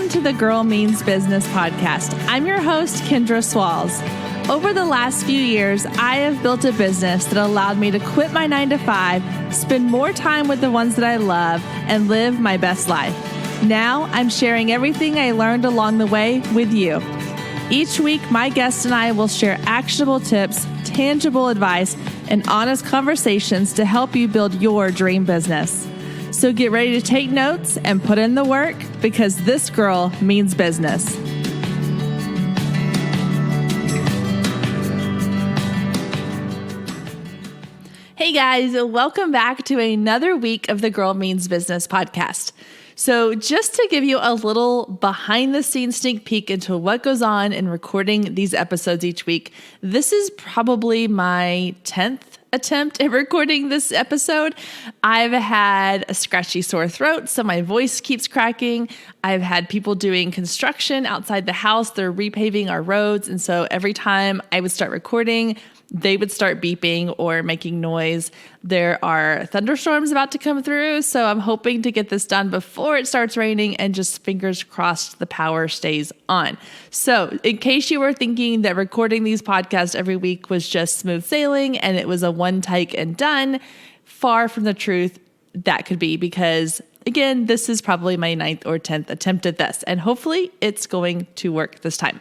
Welcome to the Girl Means Business podcast. I'm your host, Kendra Swalls. Over the last few years, I have built a business that allowed me to quit my 9-to-5, spend more time with the ones that I love, and live my best life. Now, I'm sharing everything I learned along the way with you. Each week, my guest and I will share actionable tips, tangible advice, and honest conversations to help you build your dream business. So get ready to take notes and put in the work because this girl means business. Hey guys, welcome back to another week of the Girl Means Business podcast. So just to give you a little behind the scenes sneak peek into what goes on in recording these episodes each week, this is probably my 10th attempt at recording this episode. I've had a scratchy sore throat, so my voice keeps cracking. I've had people doing construction outside the house. They're repaving our roads. And so every time I would start recording, they would start beeping or making noise. There are thunderstorms about to come through, so I'm hoping to get this done before it starts raining and just fingers crossed the power stays on. So in case you were thinking that recording these podcasts every week was just smooth sailing and it was a one take and done, far from the truth that could be, because again, this is probably my 9th or 10th attempt at this, and hopefully it's going to work this time.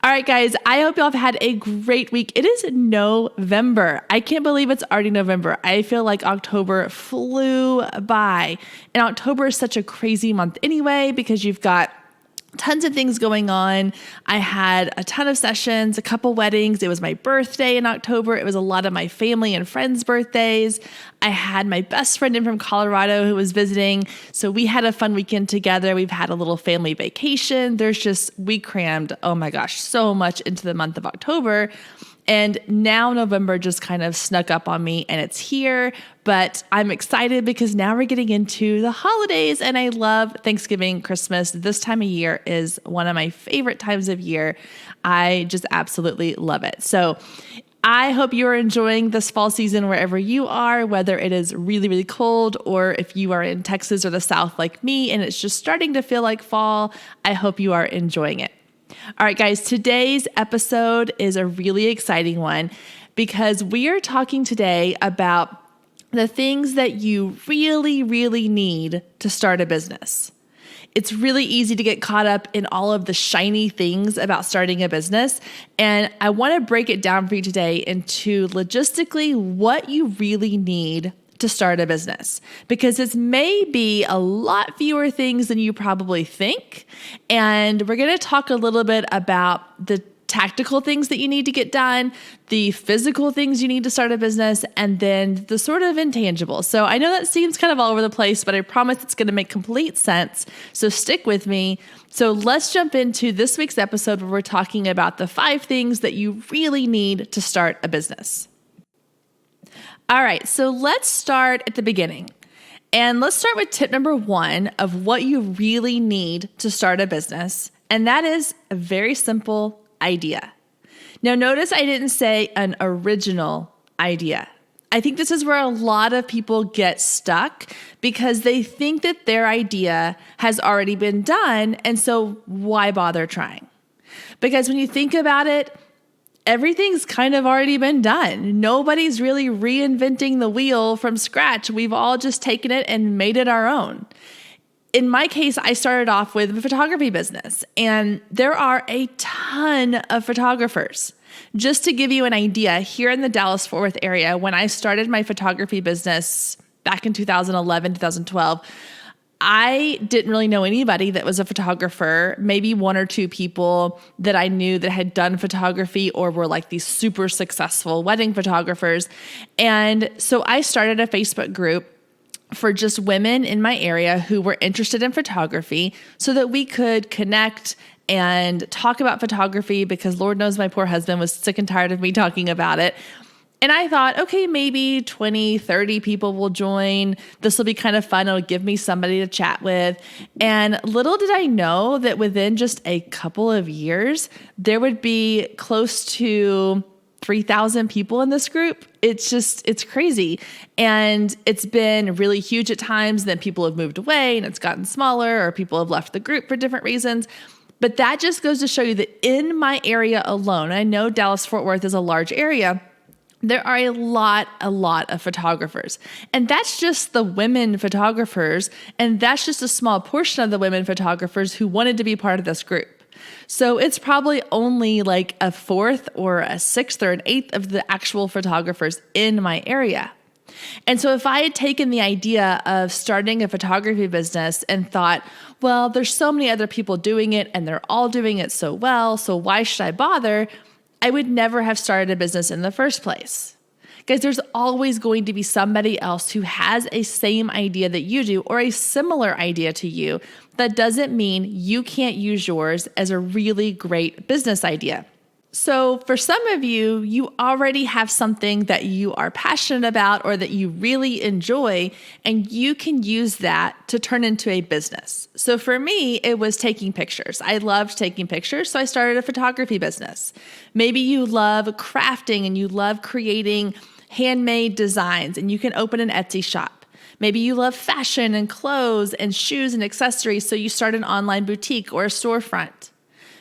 All right, guys, I hope y'all have had a great week. It is November. I can't believe it's already November. I feel like October flew by. And October is such a crazy month anyway, because you've got tons of things going on. I had a ton of sessions, a couple weddings. It was my birthday in October. It was a lot of my family and friends' birthdays. I had my best friend in from Colorado who was visiting. So we had a fun weekend together. We've had a little family vacation. We crammed, oh my gosh, so much into the month of October. And now November just kind of snuck up on me and it's here, but I'm excited because now we're getting into the holidays and I love Thanksgiving, Christmas. This time of year is one of my favorite times of year. I just absolutely love it. So I hope you're enjoying this fall season wherever you are, whether it is really, really cold or if you are in Texas or the South like me and it's just starting to feel like fall. I hope you are enjoying it. All right, guys, today's episode is a really exciting one because we are talking today about the things that you really, really need to start a business. It's really easy to get caught up in all of the shiny things about starting a business. And I want to break it down for you today into logistically what you really need to start a business, because it's maybe a lot fewer things than you probably think. And we're going to talk a little bit about the tactical things that you need to get done, the physical things you need to start a business, and then the sort of intangibles. So I know that seems kind of all over the place, but I promise it's going to make complete sense. So stick with me. So let's jump into this week's episode where we're talking about the 5 things that you really need to start a business. All right, so let's start at the beginning. And let's start with tip number 1 of what you really need to start a business. And that is a very simple idea. Now, notice I didn't say an original idea. I think this is where a lot of people get stuck because they think that their idea has already been done. And so why bother trying? Because when you think about it, everything's kind of already been done. Nobody's really reinventing the wheel from scratch. We've all just taken it and made it our own. In my case, I started off with a photography business, and there are a ton of photographers. Just to give you an idea, here in the Dallas-Fort Worth area, when I started my photography business back in 2011, 2012, I didn't really know anybody that was a photographer, maybe 1 or 2 people that I knew that had done photography or were like these super successful wedding photographers. And so I started a Facebook group for just women in my area who were interested in photography so that we could connect and talk about photography, because Lord knows my poor husband was sick and tired of me talking about it. And I thought, okay, maybe 20, 30 people will join. This will be kind of fun. It'll give me somebody to chat with. And little did I know that within just a couple of years, there would be close to 3,000 people in this group. It's crazy. And it's been really huge at times. Then people have moved away and it's gotten smaller, or people have left the group for different reasons. But that just goes to show you that in my area alone, I know Dallas-Fort Worth is a large area, there are a lot of photographers. And that's just the women photographers. And that's just a small portion of the women photographers who wanted to be part of this group. So it's probably only like a fourth or a sixth or an eighth of the actual photographers in my area. And so if I had taken the idea of starting a photography business and thought, well, there's so many other people doing it and they're all doing it so well, so why should I bother? I would never have started a business in the first place. Guys, there's always going to be somebody else who has a same idea that you do or a similar idea to you. That doesn't mean you can't use yours as a really great business idea. So for some of you, you already have something that you are passionate about or that you really enjoy, and you can use that to turn into a business. So for me, it was taking pictures. I loved taking pictures, so I started a photography business. Maybe you love crafting and you love creating handmade designs, and you can open an Etsy shop. Maybe you love fashion and clothes and shoes and accessories, so you start an online boutique or a storefront.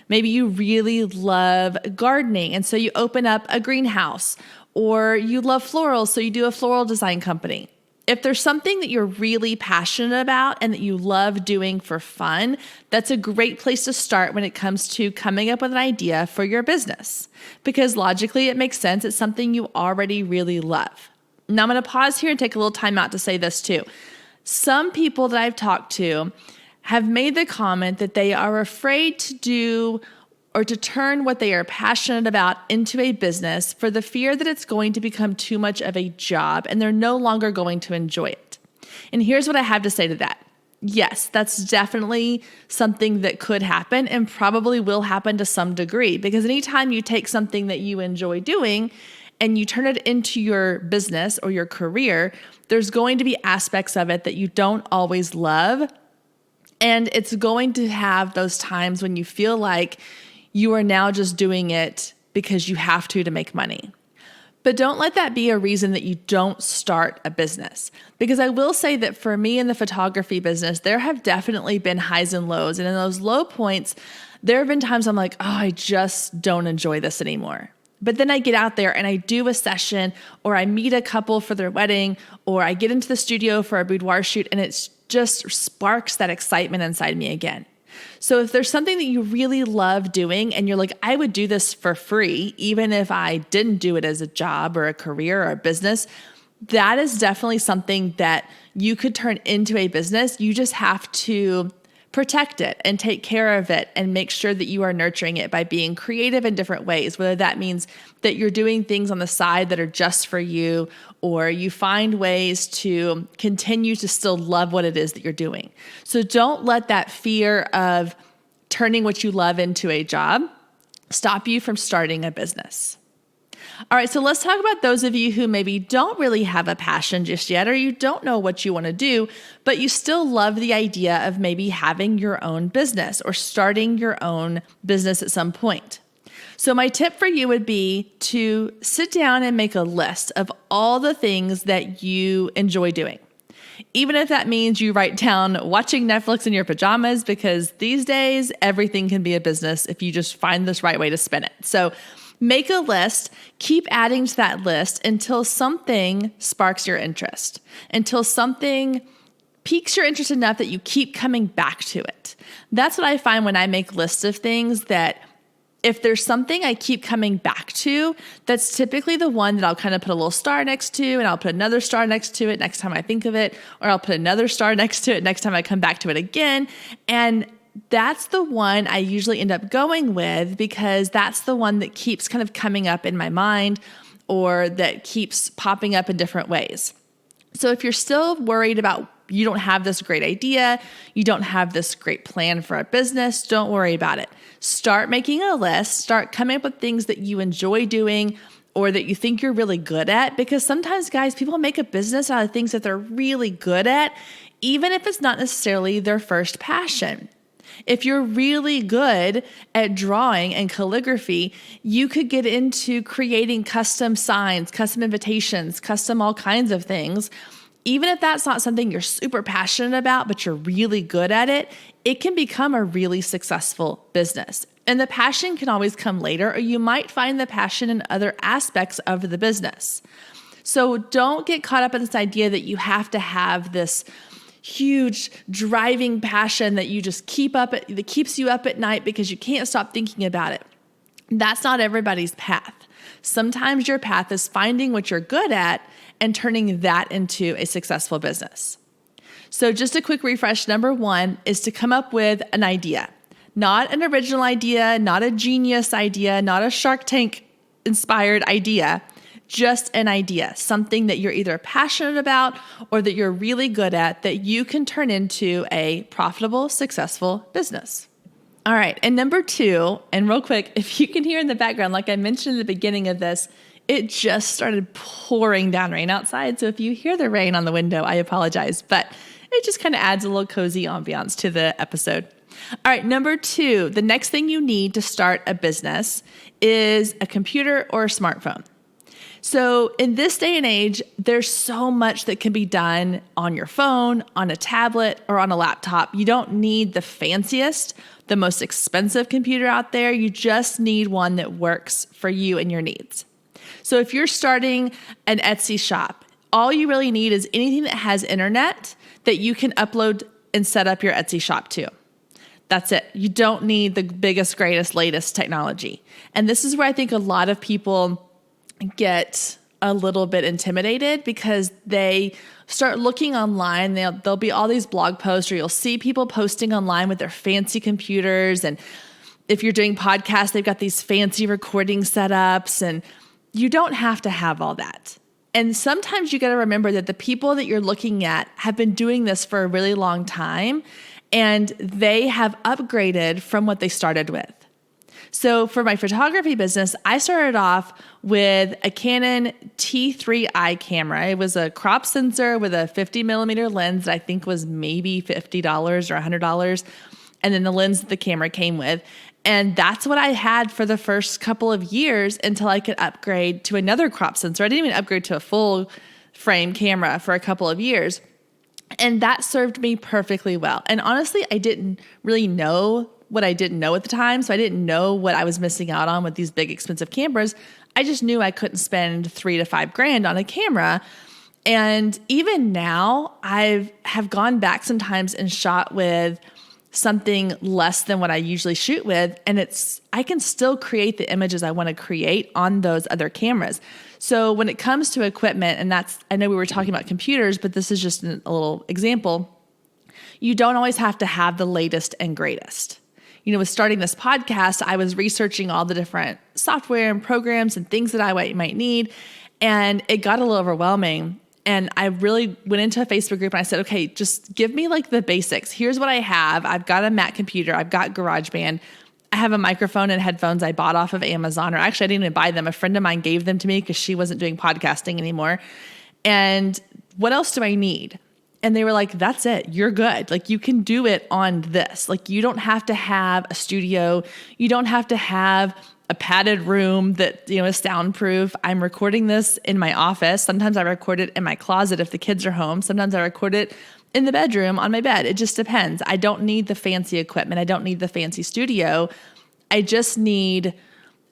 Maybe you really love gardening, and so you open up a greenhouse, or you love florals, so you do a floral design company. If there's something that you're really passionate about and that you love doing for fun, that's a great place to start when it comes to coming up with an idea for your business, because logically it makes sense. It's something you already really love. Now I'm going to pause here and take a little time out to say this too. Some people that I've talked to have made the comment that they are afraid to do or to turn what they are passionate about into a business for the fear that it's going to become too much of a job and they're no longer going to enjoy it. And here's what I have to say to that. Yes, that's definitely something that could happen and probably will happen to some degree, because anytime you take something that you enjoy doing and you turn it into your business or your career, there's going to be aspects of it that you don't always love. And it's going to have those times when you feel like you are now just doing it because you have to make money. But don't let that be a reason that you don't start a business. Because I will say that for me in the photography business, there have definitely been highs and lows. And in those low points, there have been times I'm like, oh, I just don't enjoy this anymore. But then I get out there and I do a session, or I meet a couple for their wedding, or I get into the studio for a boudoir shoot, and it's just sparks that excitement inside me again. So if there's something that you really love doing and you're like, I would do this for free, even if I didn't do it as a job or a career or a business, that is definitely something that you could turn into a business. You just have to protect it and take care of it and make sure that you are nurturing it by being creative in different ways, whether that means that you're doing things on the side that are just for you, or you find ways to continue to still love what it is that you're doing. So don't let that fear of turning what you love into a job stop you from starting a business. All right, so let's talk about those of you who maybe don't really have a passion just yet, or you don't know what you want to do, but you still love the idea of maybe having your own business or starting your own business at some point. So my tip for you would be to sit down and make a list of all the things that you enjoy doing. Even if that means you write down watching Netflix in your pajamas, because these days everything can be a business if you just find this right way to spin it. So make a list, keep adding to that list until something sparks your interest, until something piques your interest enough that you keep coming back to it. That's what I find when I make lists of things, that if there's something I keep coming back to, that's typically the one that I'll kind of put a little star next to, and I'll put another star next to it next time I think of it, or I'll put another star next to it next time I come back to it again. And that's the one I usually end up going with, because that's the one that keeps kind of coming up in my mind, or that keeps popping up in different ways. So if you're still worried about you don't have this great idea, you don't have this great plan for a business, don't worry about it. Start making a list, start coming up with things that you enjoy doing or that you think you're really good at, because sometimes, guys, people make a business out of things that they're really good at, even if it's not necessarily their first passion. If you're really good at drawing and calligraphy, you could get into creating custom signs, custom invitations, custom all kinds of things. Even if that's not something you're super passionate about, but you're really good at it, it can become a really successful business. And the passion can always come later, or you might find the passion in other aspects of the business. So don't get caught up in this idea that you have to have this huge driving passion that you just that keeps you up at night because you can't stop thinking about it. That's not everybody's path. Sometimes your path is finding what you're good at and turning that into a successful business. So just a quick refresh. Number 1 is to come up with an idea, not an original idea, not a genius idea, not a Shark Tank inspired idea. Just an idea, something that you're either passionate about or that you're really good at that you can turn into a profitable, successful business. All right. And number 2, and real quick, if you can hear in the background, like I mentioned at the beginning of this, it just started pouring down rain outside. So if you hear the rain on the window, I apologize, but it just kind of adds a little cozy ambiance to the episode. All right. Number 2, the next thing you need to start a business is a computer or a smartphone. So in this day and age, there's so much that can be done on your phone, on a tablet, or on a laptop. You don't need the fanciest, the most expensive computer out there. You just need one that works for you and your needs. So if you're starting an Etsy shop, all you really need is anything that has internet that you can upload and set up your Etsy shop to. That's it. You don't need the biggest, greatest, latest technology. And this is where I think a lot of people get a little bit intimidated because they start looking online. There'll be all these blog posts, or you'll see people posting online with their fancy computers. And if you're doing podcasts, they've got these fancy recording setups, and you don't have to have all that. And sometimes you got to remember that the people that you're looking at have been doing this for a really long time, and they have upgraded from what they started with. So for my photography business, I started off with a Canon T3i camera. It was a crop sensor with a 50 millimeter lens that I think was maybe $50 or $100. And then the lens that the camera came with. And that's what I had for the first couple of years until I could upgrade to another crop sensor. I didn't even upgrade to a full frame camera for a couple of years. And that served me perfectly well. And honestly, I didn't really know what I didn't know at the time. So I didn't know what I was missing out on with these big expensive cameras. I just knew I couldn't spend $3,000 to $5,000 on a camera. And even now I have gone back sometimes and shot with something less than what I usually shoot with. And I can still create the images I want to create on those other cameras. So when it comes to equipment, and I know we were talking about computers, but this is just a little example. You don't always have to have the latest and greatest. With starting this podcast, I was researching all the different software and programs and things that I might need. And it got a little overwhelming. And I really went into a Facebook group and I said, okay, just give me like the basics. Here's what I have. I've got a Mac computer. I've got GarageBand. I have a microphone and headphones I bought off of Amazon, or actually I didn't even buy them. A friend of mine gave them to me because she wasn't doing podcasting anymore. And what else do I need? And they were like, that's it. You're good. Like you can do it on this. Like you don't have to have a studio. You don't have to have a padded room that, is soundproof. I'm recording this in my office. Sometimes I record it in my closet if the kids are home. Sometimes I record it in the bedroom on my bed. It just depends. I don't need the fancy equipment. I don't need the fancy studio. I just need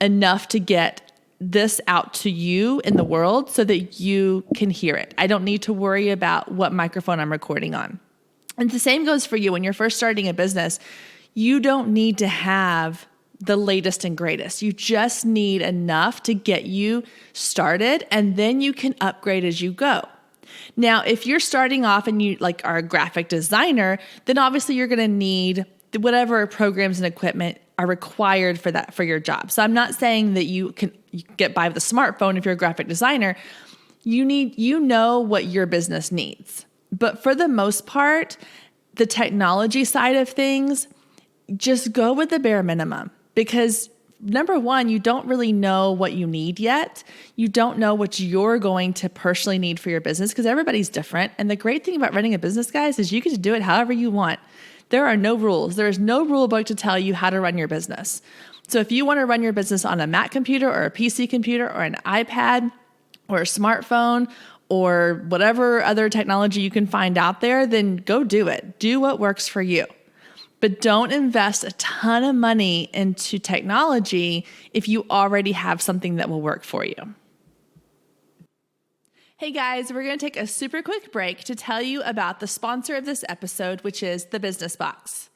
enough to get this out to you in the world so that you can hear it. I don't need to worry about what microphone I'm recording on. And the same goes for you when you're first starting a business. You don't need to have the latest and greatest. You just need enough to get you started, and then you can upgrade as you go. Now, if you're starting off and you are a graphic designer, then obviously you're going to need whatever programs and equipment are required for your job. So I'm not saying that you can get by with a smartphone if you're a graphic designer. You know what your business needs. But for the most part, the technology side of things, just go with the bare minimum, because number one, you don't really know what you need yet. You don't know what you're going to personally need for your business because everybody's different. And the great thing about running a business, guys, is you get to do it however you want. There are no rules. There is no rule book to tell you how to run your business. So if you want to run your business on a Mac computer or a PC computer or an iPad or a smartphone or whatever other technology you can find out there, then go do it. Do what works for you. But don't invest a ton of money into technology if you already have something that will work for you. Hey guys, we're going to take a super quick break to tell you about the sponsor of this episode, which is the Business Box.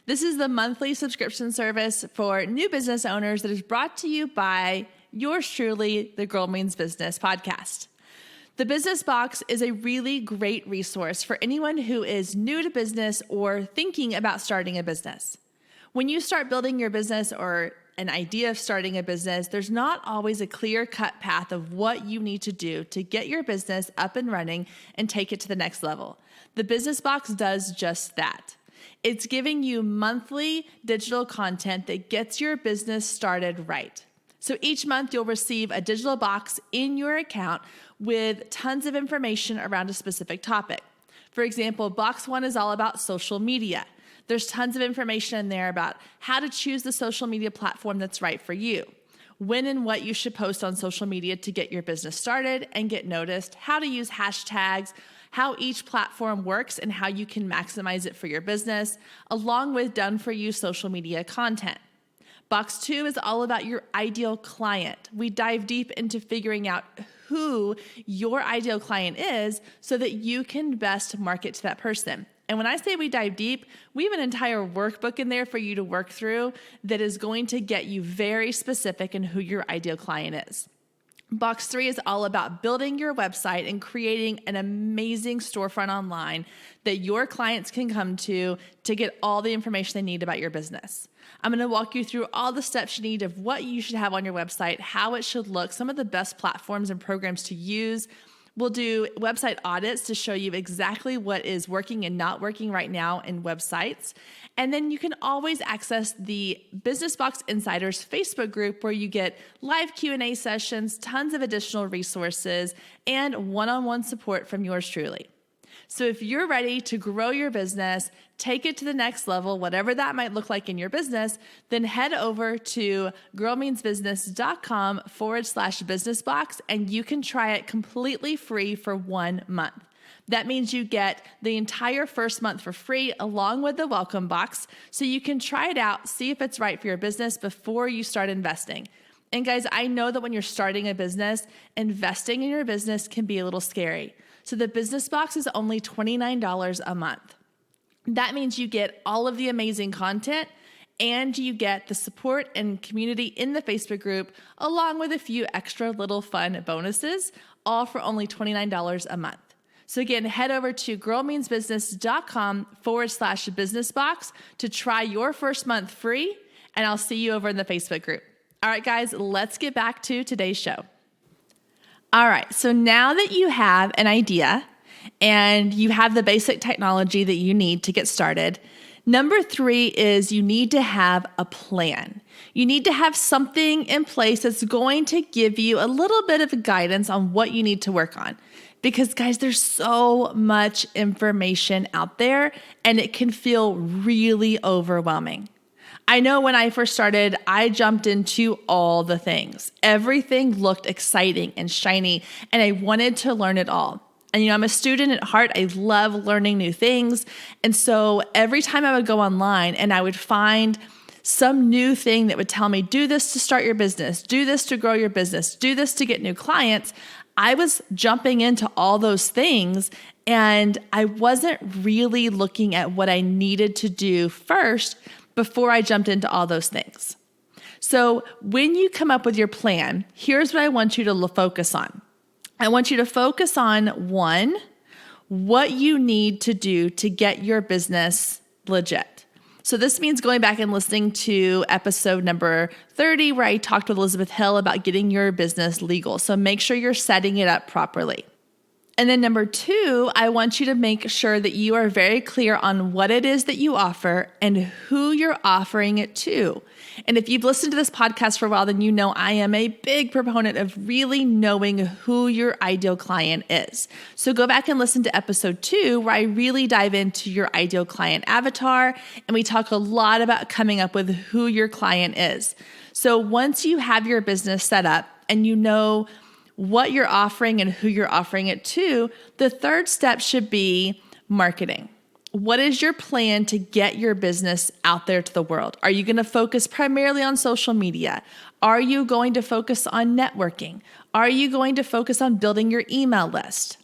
This is the monthly subscription service for new business owners that is brought to you by yours truly, the Girl Means Business podcast. The Business Box is a really great resource for anyone who is new to business or thinking about starting a business. When you start building your business or an idea of starting a business, there's not always a clear-cut path of what you need to do to get your business up and running and take it to the next level. The Business Box does just that. It's giving you monthly digital content that gets your business started right. So each month you'll receive a digital box in your account with tons of information around a specific topic. For example, box 1 is all about social media. There's tons of information in there about how to choose the social media platform that's right for you, when and what you should post on social media to get your business started and get noticed, how to use hashtags, how each platform works and how you can maximize it for your business, along with done-for-you social media content. Box 2 is all about your ideal client. We dive deep into figuring out who your ideal client is so that you can best market to that person. And when I say we dive deep, we have an entire workbook in there for you to work through that is going to get you very specific in who your ideal client is. Box 3 is all about building your website and creating an amazing storefront online that your clients can come to get all the information they need about your business. I'm going to walk you through all the steps you need of what you should have on your website, how it should look, some of the best platforms and programs to use. We'll do website audits to show you exactly what is working and not working right now in websites. And then you can always access the Business Box Insiders Facebook group where you get live Q&A sessions, tons of additional resources, and one-on-one support from yours truly. So if you're ready to grow your business, take it to the next level, whatever that might look like in your business, then head over to girlmeansbusiness.com/businessbox and you can try it completely free for 1 month. That means you get the entire first month for free along with the welcome box so you can try it out, see if it's right for your business before you start investing. And guys, I know that when you're starting a business, investing in your business can be a little scary. So the Business Box is only $29 a month. That means you get all of the amazing content and you get the support and community in the Facebook group along with a few extra little fun bonuses, all for only $29 a month. So again, head over to girlmeansbusiness.com/businessbox to try your first month free, and I'll see you over in the Facebook group. All right, guys, let's get back to today's show. All right, so now that you have an idea and you have the basic technology that you need to get started, number 3 is you need to have a plan. You need to have something in place that's going to give you a little bit of guidance on what you need to work on. Because guys, there's so much information out there and it can feel really overwhelming. I know when I first started, I jumped into all the things. Everything looked exciting and shiny, and I wanted to learn it all. And I'm a student at heart. I love learning new things. And so every time I would go online and I would find some new thing that would tell me, do this to start your business, do this to grow your business, do this to get new clients, I was jumping into all those things and I wasn't really looking at what I needed to do first before I jumped into all those things. So when you come up with your plan, here's what I want you to focus on. I want you to focus on 1, what you need to do to get your business legit. So this means going back and listening to episode number 30, where I talked with Elizabeth Hill about getting your business legal. So make sure you're setting it up properly. And then number 2, I want you to make sure that you are very clear on what it is that you offer and who you're offering it to. And if you've listened to this podcast for a while, then you know I am a big proponent of really knowing who your ideal client is. So go back and listen to episode 2, where I really dive into your ideal client avatar, and we talk a lot about coming up with who your client is. So once you have your business set up and you know what you're offering and who you're offering it to, the third step should be marketing. What is your plan to get your business out there to the world? Are you going to focus primarily on social media? Are you going to focus on networking? Are you going to focus on building your email list?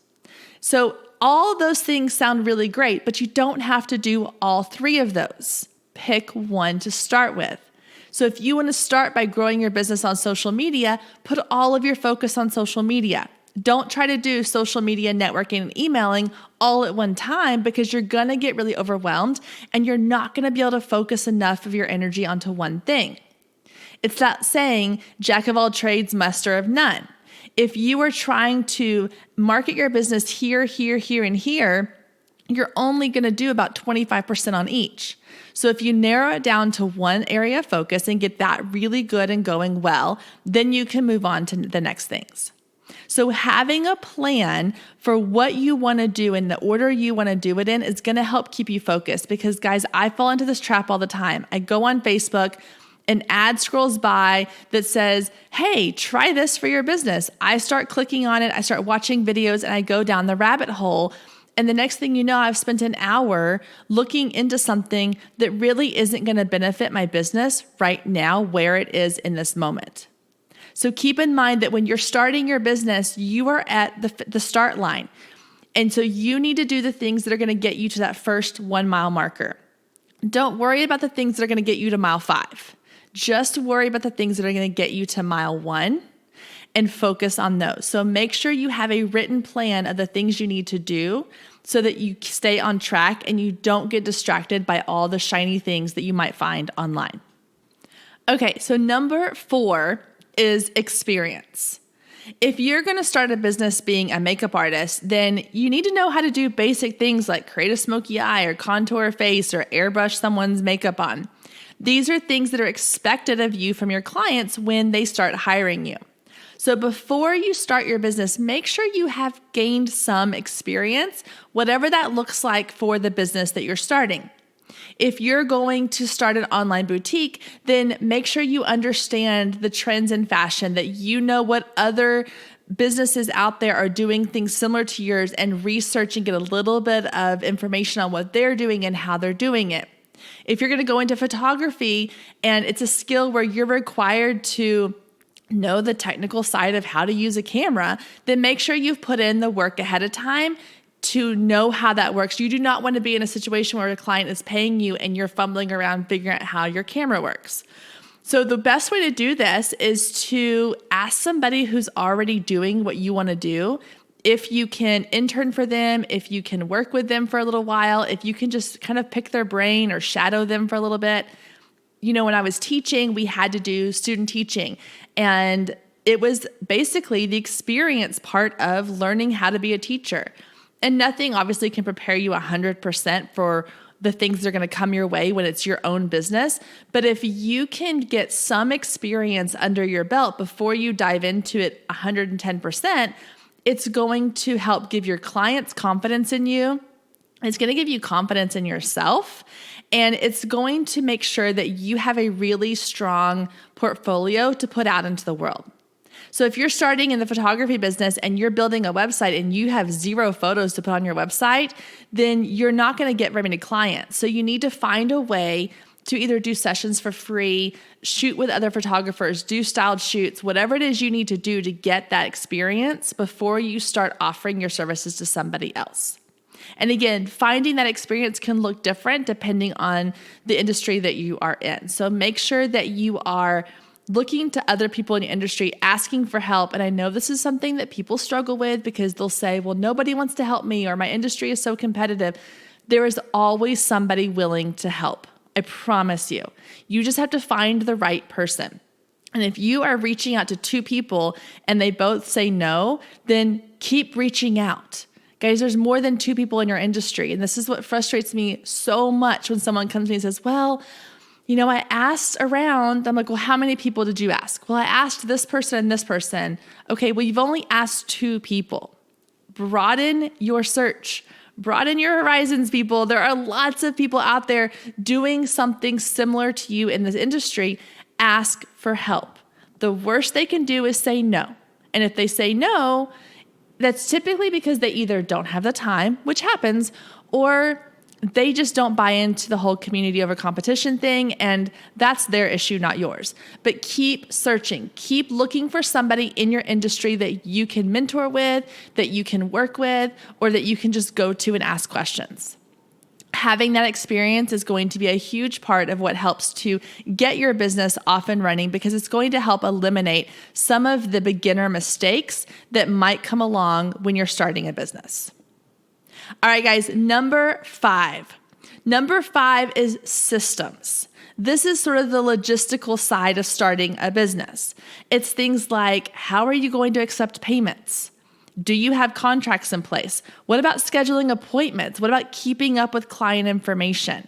So all those things sound really great, but you don't have to do all 3 of those. Pick one to start with. So if you want to start by growing your business on social media, put all of your focus on social media. Don't try to do social media, networking, and emailing all at one time, because you're going to get really overwhelmed and you're not going to be able to focus enough of your energy onto one thing. It's that saying, jack of all trades, master of none. If you are trying to market your business here, and here, you're only going to do about 25% on each. So if you narrow it down to one area of focus and get that really good and going well, then you can move on to the next things. So having a plan for what you want to do in the order you want to do it in is going to help keep you focused, because guys, I fall into this trap all the time. I go on Facebook, an ad scrolls by that says, hey, try this for your business. I start clicking on it. I start watching videos and I go down the rabbit hole. And the next thing you know, I've spent an hour looking into something that really isn't going to benefit my business right now, where it is in this moment. So keep in mind that when you're starting your business, you are at the start line. And so you need to do the things that are going to get you to that first 1 mile marker. Don't worry about the things that are going to get you to mile 5. Just worry about the things that are going to get you to mile 1. And focus on those. So make sure you have a written plan of the things you need to do so that you stay on track and you don't get distracted by all the shiny things that you might find online. Okay, so number 4 is experience. If you're going to start a business being a makeup artist, then you need to know how to do basic things like create a smoky eye or contour a face or airbrush someone's makeup on. These are things that are expected of you from your clients when they start hiring you. So before you start your business, make sure you have gained some experience, whatever that looks like for the business that you're starting. If you're going to start an online boutique, then make sure you understand the trends in fashion, that you know what other businesses out there are doing things similar to yours, and research and get a little bit of information on what they're doing and how they're doing it. If you're going to go into photography and it's a skill where you're required to know the technical side of how to use a camera, then make sure you've put in the work ahead of time to know how that works. You do not want to be in a situation where a client is paying you and you're fumbling around figuring out how your camera works. So the best way to do this is to ask somebody who's already doing what you want to do. If you can intern for them, if you can work with them for a little while, if you can just kind of pick their brain or shadow them for a little bit. You know, when I was teaching, we had to do student teaching, and it was basically the experience part of learning how to be a teacher. And nothing obviously can prepare you 100% for the things that are going to come your way when it's your own business. But if you can get some experience under your belt before you dive into it 110%, it's going to help give your clients confidence in you. It's going to give you confidence in yourself, and it's going to make sure that you have a really strong portfolio to put out into the world. So if you're starting in the photography business and you're building a website and you have 0 photos to put on your website, then you're not going to get very many clients. So you need to find a way to either do sessions for free, shoot with other photographers, do styled shoots, whatever it is you need to do to get that experience before you start offering your services to somebody else. And again, finding that experience can look different depending on the industry that you are in. So make sure that you are looking to other people in your industry, asking for help. And I know this is something that people struggle with because they'll say, well, nobody wants to help me, or my industry is so competitive. There is always somebody willing to help. I promise you. You just have to find the right person. And if you are reaching out to 2 people and they both say no, then keep reaching out. Guys, there's more than 2 people in your industry. And this is what frustrates me so much when someone comes to me and says, well, I asked around. I'm like, well, how many people did you ask? Well, I asked this person and this person. Okay, well, you've only asked 2 people. Broaden your search. Broaden your horizons, people. There are lots of people out there doing something similar to you in this industry. Ask for help. The worst they can do is say no. And if they say no, that's typically because they either don't have the time, which happens, or they just don't buy into the whole community over competition thing, and that's their issue, not yours. But keep searching. Keep looking for somebody in your industry that you can mentor with, that you can work with, or that you can just go to and ask questions. Having that experience is going to be a huge part of what helps to get your business off and running, because it's going to help eliminate some of the beginner mistakes that might come along when you're starting a business. All right, guys, number 5. Number 5 is systems. This is sort of the logistical side of starting a business. It's things like, how are you going to accept payments? Do you have contracts in place? What about scheduling appointments? What about keeping up with client information?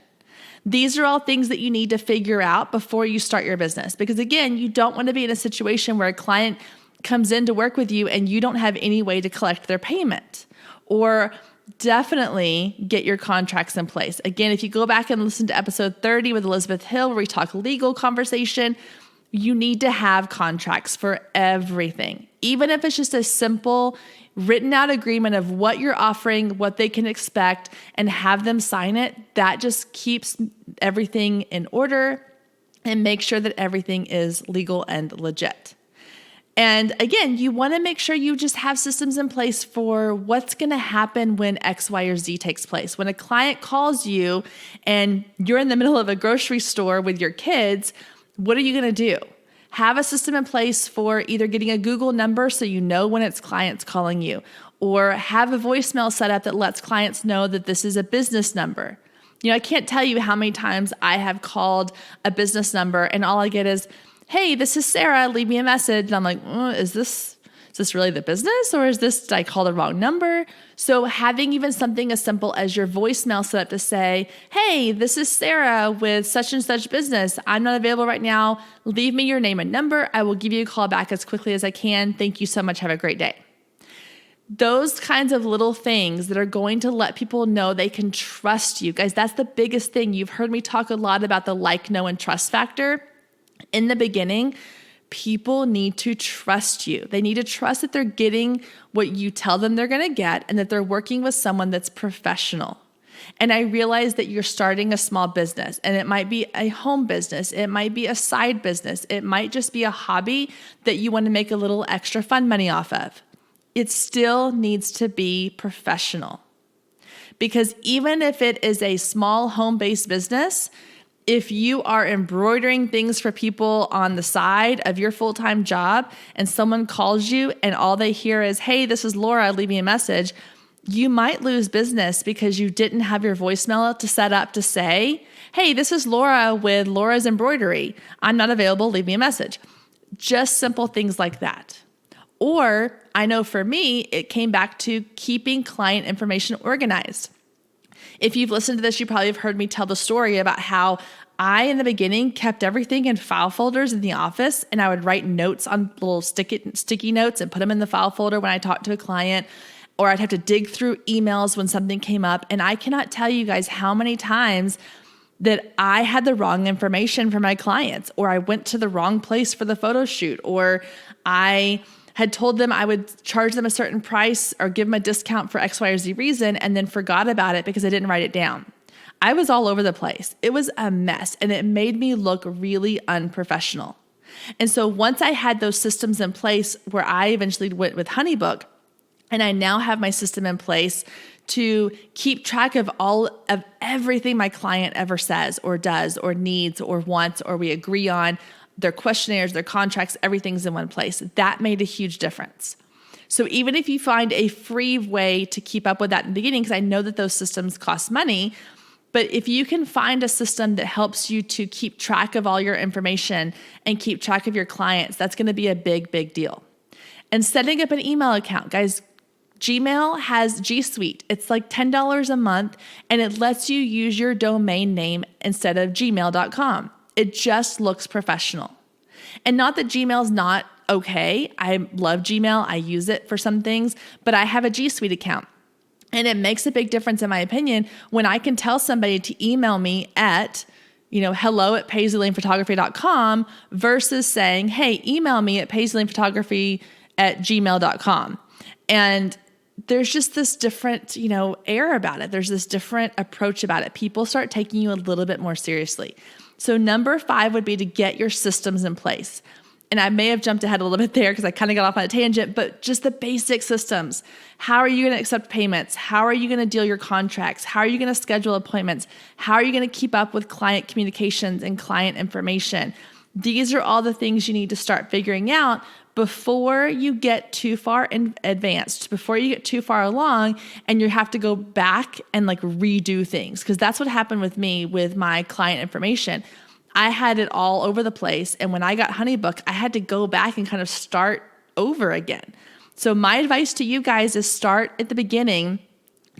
These are all things that you need to figure out before you start your business. Because again, you don't want to be in a situation where a client comes in to work with you and you don't have any way to collect their payment. Or definitely get your contracts in place. Again, if you go back and listen to episode 30 with Elizabeth Hill, where we talk legal conversation, you need to have contracts for everything. Even if it's just a simple written out agreement of what you're offering, what they can expect, and have them sign it, that just keeps everything in order and make sure that everything is legal and legit. And again, you want to make sure you just have systems in place for what's going to happen when X, Y, or Z takes place. When a client calls you and you're in the middle of a grocery store with your kids, what are you going to do? Have a system in place for either getting a Google number so you know when it's clients calling you, or have a voicemail set up that lets clients know that this is a business number. I can't tell you how many times I have called a business number and all I get is, hey, this is Sarah, leave me a message. And I'm like, is this really the business, or did I call the wrong number? So having even something as simple as your voicemail set up to say, hey, this is Sarah with such and such business. I'm not available right now. Leave me your name and number. I will give you a call back as quickly as I can. Thank you so much. Have a great day. Those kinds of little things that are going to let people know they can trust you. Guys, that's the biggest thing. You've heard me talk a lot about the like, know, and trust factor. In the beginning, people need to trust you. They need to trust that they're getting what you tell them they're going to get and that they're working with someone that's professional. And I realize that you're starting a small business, and it might be a home business. It might be a side business. It might just be a hobby that you want to make a little extra fun money off of. It still needs to be professional. Because even if it is a small home-based business, if you are embroidering things for people on the side of your full-time job and someone calls you and all they hear is, hey, this is Laura, leave me a message, you might lose business because you didn't have your voicemail to set up to say, hey, this is Laura with Laura's Embroidery. I'm not available, leave me a message. Just simple things like that. Or I know for me, it came back to keeping client information organized. If you've listened to this, you probably have heard me tell the story about how I, in the beginning, kept everything in file folders in the office, and I would write notes on little sticky notes and put them in the file folder when I talked to a client, or I'd have to dig through emails when something came up. And I cannot tell you guys how many times that I had the wrong information for my clients, or I went to the wrong place for the photo shoot, or I had told them I would charge them a certain price or give them a discount for X, Y, or Z reason, and then forgot about it because I didn't write it down. I was all over the place. It was a mess, and it made me look really unprofessional. And so once I had those systems in place, where I eventually went with HoneyBook, and I now have my system in place to keep track of all of everything my client ever says or does or needs or wants or we agree on, their questionnaires, their contracts, everything's in one place. That made a huge difference. So even if you find a free way to keep up with that in the beginning, because I know that those systems cost money, But if you can find a system that helps you to keep track of all your information and keep track of your clients, that's going to be a big, big deal. And setting up an email account, guys, Gmail has G Suite. It's like $10 a month, and it lets you use your domain name instead of gmail.com. It just looks professional. And not that Gmail's not okay. I love Gmail. I use it for some things, but I have a G Suite account. And it makes a big difference, in my opinion, when I can tell somebody to email me at hello@paisleylanephotography.com versus saying, hey, email me at paisleylanephotography@gmail.com. And there's just this different, air about it. There's this different approach about it. People start taking you a little bit more seriously. So number 5 would be to get your systems in place. And I may have jumped ahead a little bit there because I kind of got off on a tangent, but just the basic systems. How are you going to accept payments? How are you going to deal your contracts? How are you going to schedule appointments? How are you going to keep up with client communications and client information? These are all the things you need to start figuring out before you get too far advanced, before you get too far along and you have to go back and redo things. Because that's what happened with me with my client information. I had it all over the place. And when I got HoneyBook, I had to go back and kind of start over again. So my advice to you guys is start at the beginning.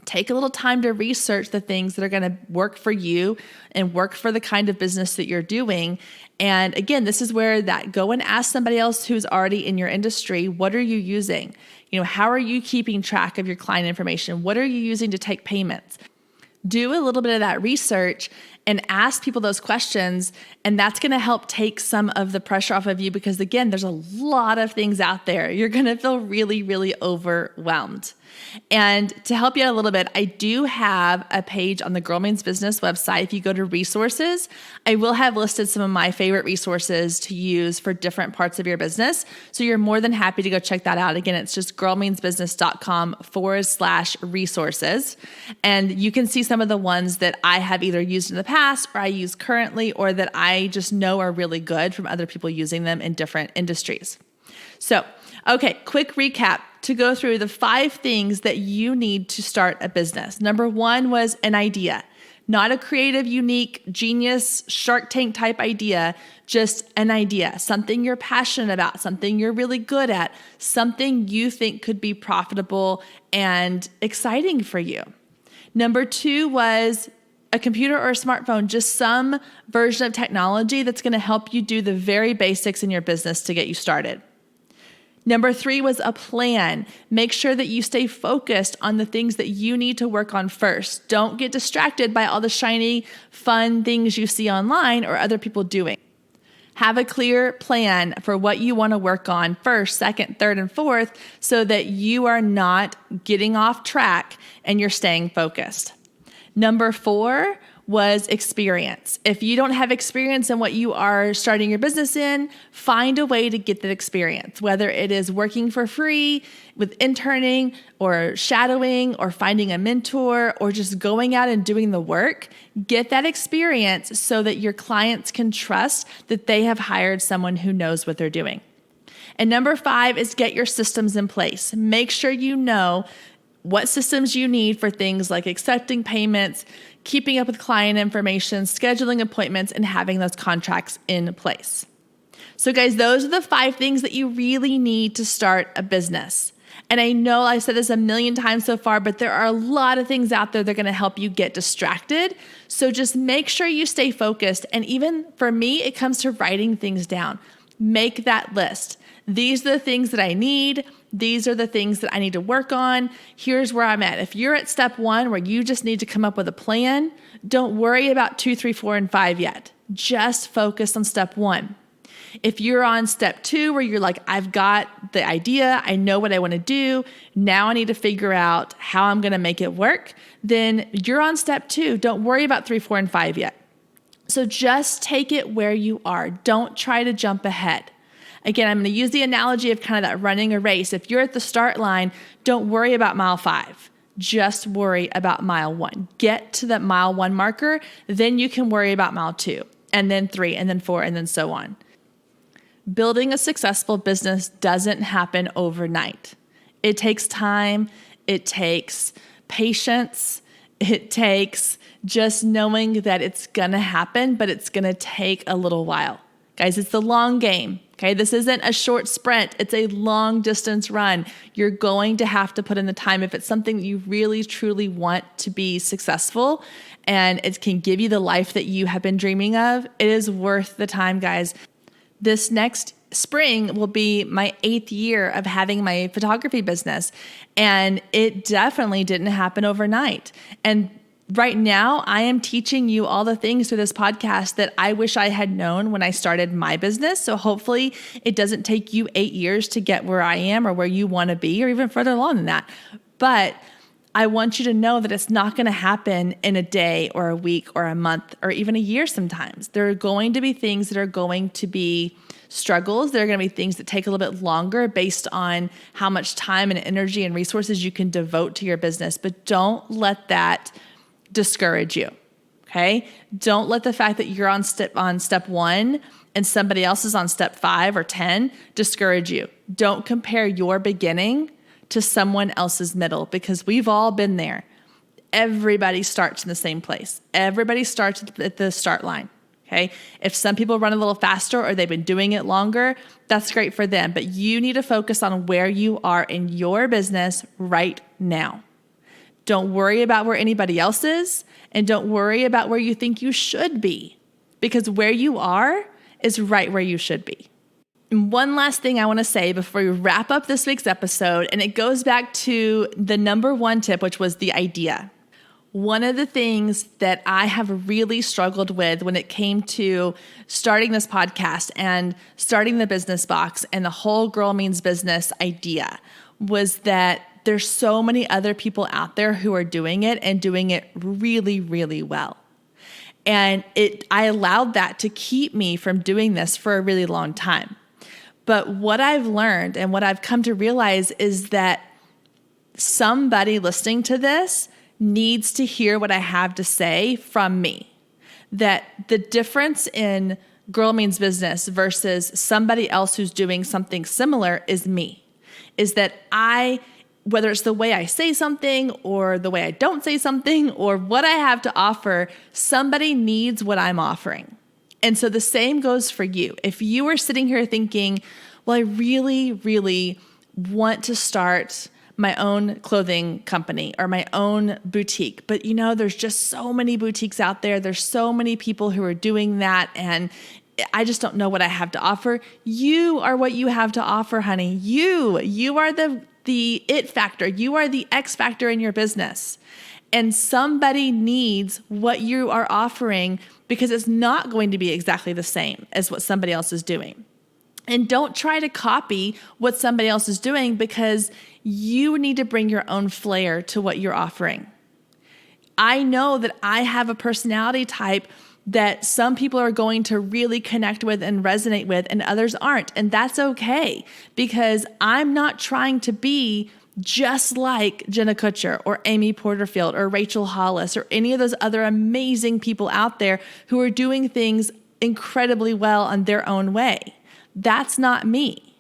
Take a little time to research the things that are going to work for you and work for the kind of business that you're doing. And again, this is where that go and ask somebody else who's already in your industry, what are you using? How are you keeping track of your client information? What are you using to take payments? Do a little bit of that research and ask people those questions. And that's going to help take some of the pressure off of you because again, there's a lot of things out there. You're going to feel really, really overwhelmed. And to help you out a little bit, I do have a page on the Girl Means Business website. If you go to resources, I will have listed some of my favorite resources to use for different parts of your business. So you're more than happy to go check that out. Again, it's just girlmeansbusiness.com/resources. And you can see some of the ones that I have either used in the past or I use currently or that I just know are really good from other people using them in different industries. So, okay, quick recap to go through the 5 things that you need to start a business. Number 1 was an idea, not a creative, unique, genius, Shark Tank type idea, just an idea, something you're passionate about, something you're really good at, something you think could be profitable and exciting for you. Number 2 was a computer or a smartphone, just some version of technology that's going to help you do the very basics in your business to get you started. Number 3 was a plan. Make sure that you stay focused on the things that you need to work on first. Don't get distracted by all the shiny, fun things you see online or other people doing. Have a clear plan for what you want to work on first, second, third, and fourth so that you are not getting off track and you're staying focused. Number 4 was experience. If you don't have experience in what you are starting your business in, find a way to get that experience, whether it is working for free with interning or shadowing or finding a mentor or just going out and doing the work. Get that experience so that your clients can trust that they have hired someone who knows what they're doing. And number 5 is get your systems in place. Make sure you know what systems you need for things like accepting payments, keeping up with client information, scheduling appointments, and having those contracts in place. So guys, those are the 5 things that you really need to start a business. And I know I've said this a million times so far, but there are a lot of things out there that are going to help you get distracted. So just make sure you stay focused. And even for me, it comes to writing things down. Make that list. These are the things that I need. These are the things that I need to work on. Here's where I'm at. If you're at step 1 where you just need to come up with a plan, don't worry about 2, 3, 4, and 5 yet. Just focus on step 1. If you're on step 2 where you're like, I've got the idea, I know what I want to do, now I need to figure out how I'm going to make it work, then you're on step 2. Don't worry about 3, 4, and 5 yet. So just take it where you are. Don't try to jump ahead. Again, I'm going to use the analogy of kind of that running a race. If you're at the start line, don't worry about mile 5. Just worry about mile 1. Get to that mile 1 marker, then you can worry about mile 2, and then 3, and then 4, and then so on. Building a successful business doesn't happen overnight. It takes time. It takes patience. It takes just knowing that it's going to happen, but it's going to take a little while. Guys, it's the long game. Okay, this isn't a short sprint. It's a long distance run. You're going to have to put in the time if it's something that you really, truly want to be successful and it can give you the life that you have been dreaming of. It is worth the time, guys. This next spring will be my 8th year of having my photography business, and it definitely didn't happen overnight. And right now, I am teaching you all the things through this podcast that I wish I had known when I started my business. So hopefully it doesn't take you 8 years to get where I am or where you want to be, or even further along than that. But I want you to know that it's not going to happen in a day or a week or a month or even a year sometimes. There are going to be things that are going to be struggles. There are going to be things that take a little bit longer based on how much time and energy and resources you can devote to your business. But don't let that discourage you. Okay? Don't let the fact that you're on step 1 and somebody else is on step 5 or 10 discourage you. Don't compare your beginning to someone else's middle, because we've all been there. Everybody starts in the same place. Everybody starts at the start line. Okay? If some people run a little faster or they've been doing it longer, that's great for them. But you need to focus on where you are in your business right now. Don't worry about where anybody else is, and don't worry about where you think you should be, because where you are is right where you should be. And one last thing I want to say before we wrap up this week's episode, and it goes back to the number 1 tip, which was the idea. One of the things that I have really struggled with when it came to starting this podcast and starting the Business Box and the whole Girl Means Business idea was that there's so many other people out there who are doing it and doing it really, really well. And I allowed that to keep me from doing this for a really long time. But what I've learned and what I've come to realize is that somebody listening to this needs to hear what I have to say from me. That the difference in Girl Means Business versus somebody else who's doing something similar is me. Is that whether it's the way I say something or the way I don't say something or what I have to offer, somebody needs what I'm offering. And so the same goes for you. If you are sitting here thinking, well, I really, really want to start my own clothing company or my own boutique, but there's just so many boutiques out there. There's so many people who are doing that, and I just don't know what I have to offer. You are what you have to offer, honey. You are the it factor. You are the X factor in your business. And somebody needs what you are offering, because it's not going to be exactly the same as what somebody else is doing. And don't try to copy what somebody else is doing, because you need to bring your own flair to what you're offering. I know that I have a personality type that some people are going to really connect with and resonate with, and others aren't. And that's okay, because I'm not trying to be just like Jenna Kutcher or Amy Porterfield or Rachel Hollis or any of those other amazing people out there who are doing things incredibly well on their own way. That's not me.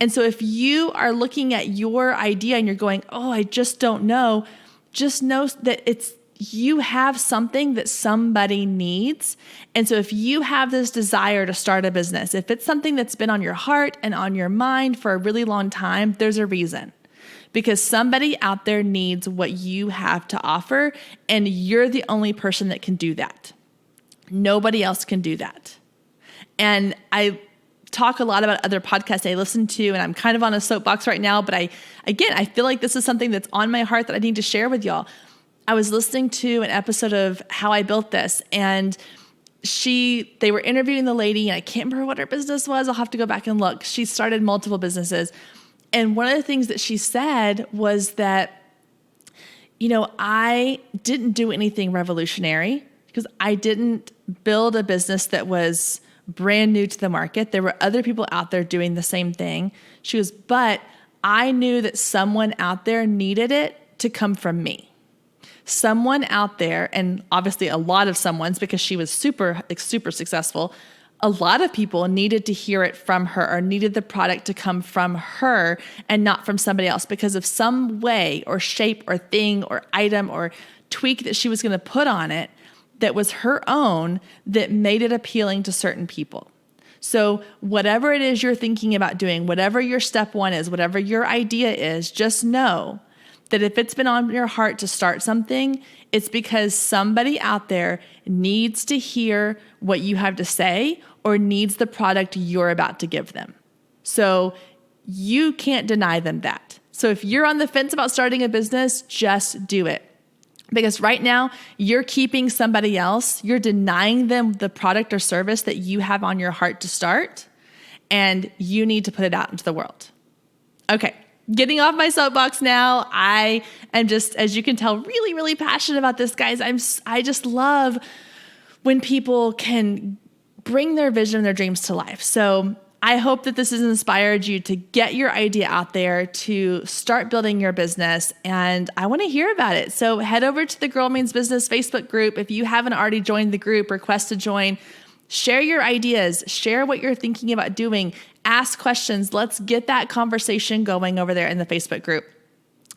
And so if you are looking at your idea and you're going, oh, I just don't know, just know that you have something that somebody needs. And so if you have this desire to start a business, if it's something that's been on your heart and on your mind for a really long time, there's a reason. Because somebody out there needs what you have to offer, and you're the only person that can do that. Nobody else can do that. And I talk a lot about other podcasts I listen to, and I'm kind of on a soapbox right now, but I feel like this is something that's on my heart that I need to share with y'all. I was listening to an episode of How I Built This, and they were interviewing the lady, and I can't remember what her business was. I'll have to go back and look. She started multiple businesses. And one of the things that she said was that, I didn't do anything revolutionary, because I didn't build a business that was brand new to the market. There were other people out there doing the same thing. She goes, but I knew that someone out there needed it to come from me. Someone out there, and obviously a lot of someone's, because she was super, super successful. a lot of people needed to hear it from her or needed the product to come from her and not from somebody else because of some way or shape or thing or item or tweak that she was going to put on it that was her own that made it appealing to certain people. So whatever it is you're thinking about doing, whatever your step one is, whatever your idea is, just know that if it's been on your heart to start something, it's because somebody out there needs to hear what you have to say or needs the product you're about to give them. So you can't deny them that. So if you're on the fence about starting a business, just do it. Because right now, you're keeping somebody else, you're denying them the product or service that you have on your heart to start, and you need to put it out into the world. Okay, getting off my soapbox now. I am just, as you can tell, really, really passionate about this, guys. I just love when people can bring their vision and their dreams to life. So I hope that this has inspired you to get your idea out there, to start building your business, and I want to hear about it. So head over to the Girl Means Business Facebook group. If you haven't already joined the group, request to join. Share your ideas, share what you're thinking about doing, ask questions. Let's get that conversation going over there in the Facebook group.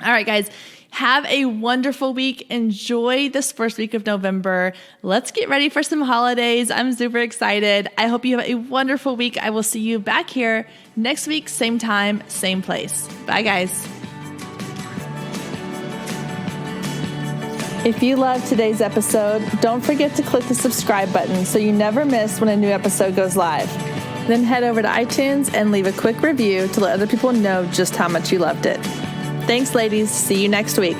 All right, guys, have a wonderful week. Enjoy this first week of November. Let's get ready for some holidays. I'm super excited. I hope you have a wonderful week. I will see you back here next week, same time, same place. Bye, guys. If you loved today's episode, don't forget to click the subscribe button so you never miss when a new episode goes live. Then head over to iTunes and leave a quick review to let other people know just how much you loved it. Thanks, ladies. See you next week.